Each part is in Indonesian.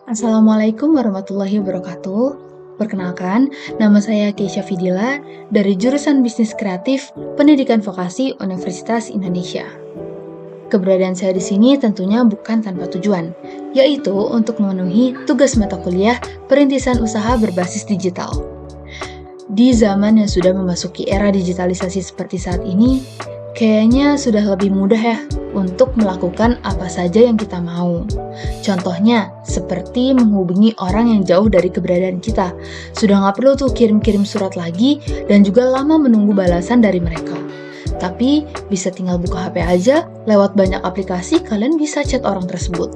Assalamualaikum warahmatullahi wabarakatuh. Perkenalkan, nama saya Keisha Fidila dari jurusan Bisnis Kreatif Pendidikan Vokasi Universitas Indonesia. Keberadaan saya di sini tentunya bukan tanpa tujuan, yaitu untuk memenuhi tugas mata kuliah Perintisan Usaha Berbasis Digital. Di zaman yang sudah memasuki era digitalisasi seperti saat ini, kayaknya sudah lebih mudah ya untuk melakukan apa saja yang kita mau. Contohnya, seperti menghubungi orang yang jauh dari keberadaan kita. Sudah nggak perlu tuh kirim-kirim surat lagi dan juga lama menunggu balasan dari mereka. Tapi bisa tinggal buka HP aja, lewat banyak aplikasi kalian bisa chat orang tersebut.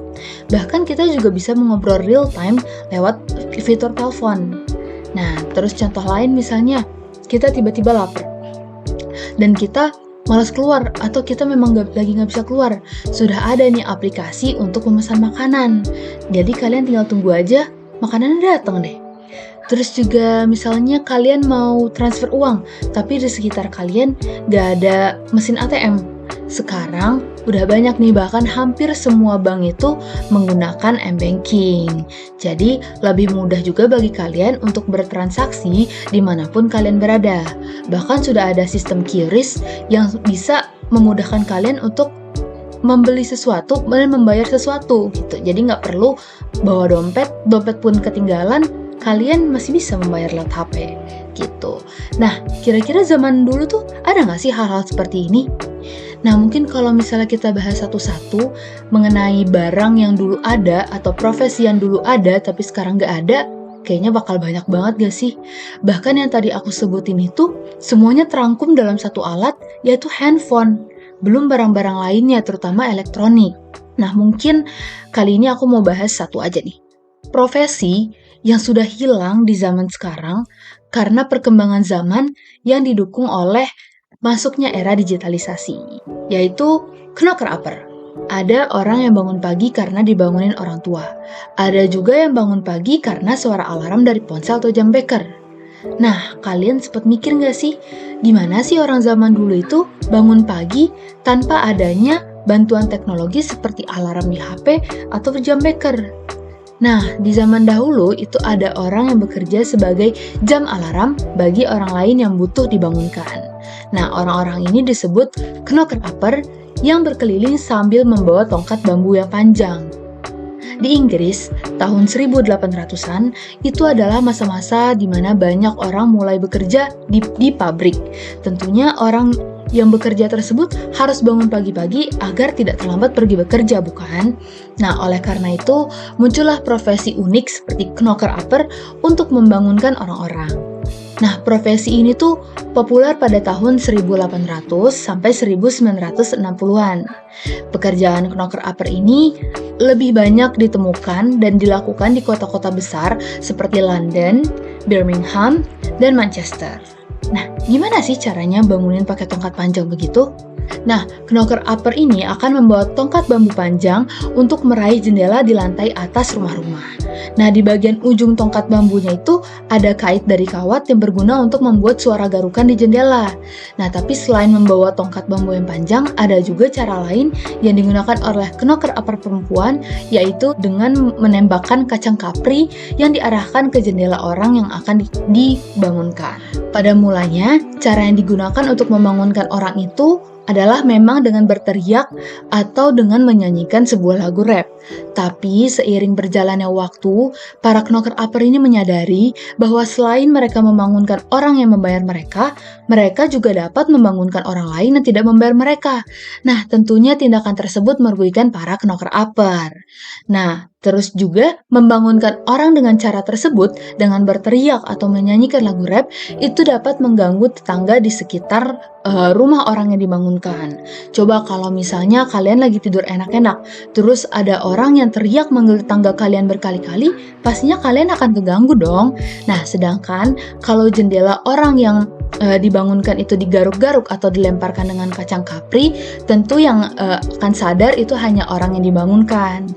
Bahkan kita juga bisa mengobrol real time lewat fitur telepon. Nah, terus contoh lain misalnya, kita tiba-tiba lapar dan kita malas keluar atau kita memang lagi nggak bisa keluar. Sudah ada nih aplikasi untuk memesan makanan. Jadi kalian tinggal tunggu aja, makanannya datang deh. Terus juga misalnya kalian mau transfer uang, tapi di sekitar kalian nggak ada mesin ATM. Sekarang udah banyak nih, bahkan hampir semua bank itu menggunakan m-banking. Jadi lebih mudah juga bagi kalian untuk bertransaksi dimanapun kalian berada. Bahkan sudah ada sistem QRIS yang bisa memudahkan kalian untuk membeli sesuatu dan membayar sesuatu gitu. Jadi nggak perlu bawa dompet pun ketinggalan, kalian masih bisa membayar lewat HP gitu. Nah, kira-kira zaman dulu tuh ada nggak sih hal-hal seperti ini? Nah, mungkin kalau misalnya kita bahas satu-satu mengenai barang yang dulu ada atau profesi yang dulu ada tapi sekarang nggak ada, kayaknya bakal banyak banget gak sih? Bahkan yang tadi aku sebutin itu, semuanya terangkum dalam satu alat, yaitu handphone. Belum barang-barang lainnya, terutama elektronik. Nah, mungkin kali ini aku mau bahas satu aja nih. Profesi yang sudah hilang di zaman sekarang karena perkembangan zaman yang didukung oleh masuknya era digitalisasi, yaitu knocker-upper. Ada orang yang bangun pagi karena dibangunin orang tua. Ada juga yang bangun pagi karena suara alarm dari ponsel atau jam beker. Nah, kalian sempat mikir nggak sih, gimana sih orang zaman dulu itu bangun pagi tanpa adanya bantuan teknologi seperti alarm di HP atau jam beker? Nah, di zaman dahulu itu ada orang yang bekerja sebagai jam alarm bagi orang lain yang butuh dibangunkan. Nah, orang-orang ini disebut knocker-upper yang berkeliling sambil membawa tongkat bambu yang panjang. Di Inggris, tahun 1800-an, itu adalah masa-masa di mana banyak orang mulai bekerja di pabrik. Tentunya orang yang bekerja tersebut harus bangun pagi-pagi agar tidak terlambat pergi bekerja, bukan? Nah, oleh karena itu, muncullah profesi unik seperti knocker-upper untuk membangunkan orang-orang. Nah, profesi ini tuh populer pada tahun 1800 sampai 1960-an. Pekerjaan knocker-upper ini lebih banyak ditemukan dan dilakukan di kota-kota besar seperti London, Birmingham, dan Manchester. Nah, gimana sih caranya bangunin pakai tongkat panjang begitu? Nah, knocker-upper ini akan membawa tongkat bambu panjang untuk meraih jendela di lantai atas rumah-rumah. Nah, di bagian ujung tongkat bambunya itu ada kait dari kawat yang berguna untuk membuat suara garukan di jendela. Nah, tapi selain membawa tongkat bambu yang panjang, ada juga cara lain yang digunakan oleh knocker-upper perempuan, yaitu dengan menembakkan kacang kapri yang diarahkan ke jendela orang yang akan dibangunkan. Pada mulanya, cara yang digunakan untuk membangunkan orang itu adalah memang dengan berteriak atau dengan menyanyikan sebuah lagu rap. Tapi seiring berjalannya waktu, para knocker-upper ini menyadari bahwa selain mereka membangunkan orang yang membayar mereka, mereka juga dapat membangunkan orang lain yang tidak membayar mereka. Nah, tentunya tindakan tersebut merugikan para knocker-upper. Nah, terus juga membangunkan orang dengan cara tersebut, dengan berteriak atau menyanyikan lagu rap, itu dapat mengganggu tetangga di sekitar rumah orang yang dibangunkan. Coba kalau misalnya kalian lagi tidur enak-enak, terus ada orang yang teriak manggil tetangga kalian berkali-kali, pastinya kalian akan keganggu dong. Nah, sedangkan kalau jendela orang yang dibangunkan itu digaruk-garuk atau dilemparkan dengan kacang kapri, tentu yang akan sadar itu hanya orang yang dibangunkan.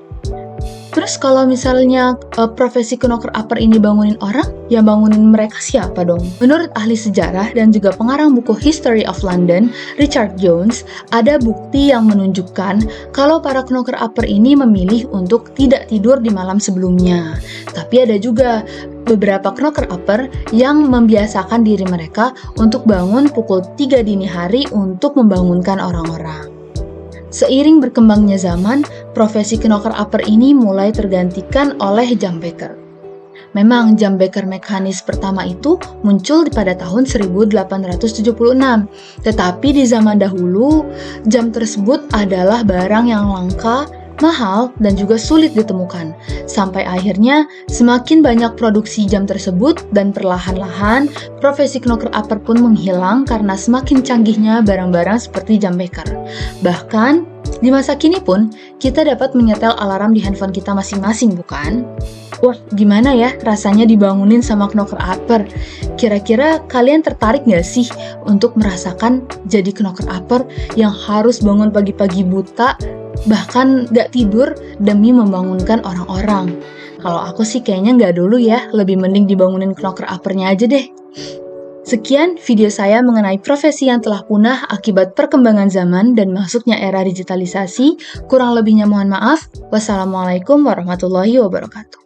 Terus kalau misalnya profesi knocker-upper ini bangunin orang, yang bangunin mereka siapa dong? Menurut ahli sejarah dan juga pengarang buku History of London, Richard Jones, ada bukti yang menunjukkan kalau para knocker-upper ini memilih untuk tidak tidur di malam sebelumnya. Tapi ada juga beberapa knocker-upper yang membiasakan diri mereka untuk bangun pukul 3 dini hari untuk membangunkan orang-orang. Seiring berkembangnya zaman, profesi knocker-upper ini mulai tergantikan oleh jam beker. Memang jam beker mekanis pertama itu muncul pada tahun 1876, tetapi di zaman dahulu, jam tersebut adalah barang yang langka, mahal, dan juga sulit ditemukan. Sampai akhirnya, semakin banyak produksi jam tersebut dan perlahan-lahan, profesi knocker-upper pun menghilang karena semakin canggihnya barang-barang seperti jam beker. Bahkan, di masa kini pun, kita dapat menyetel alarm di handphone kita masing-masing, bukan? Wah, gimana ya rasanya dibangunin sama knocker-upper? Kira-kira kalian tertarik nggak sih untuk merasakan jadi knocker-upper yang harus bangun pagi-pagi buta, bahkan nggak tidur demi membangunkan orang-orang? Kalau aku sih kayaknya nggak dulu ya, lebih mending dibangunin knocker-uppernya aja deh. Sekian video saya mengenai profesi yang telah punah akibat perkembangan zaman dan masuknya era digitalisasi. Kurang lebihnya mohon maaf. Wassalamualaikum warahmatullahi wabarakatuh.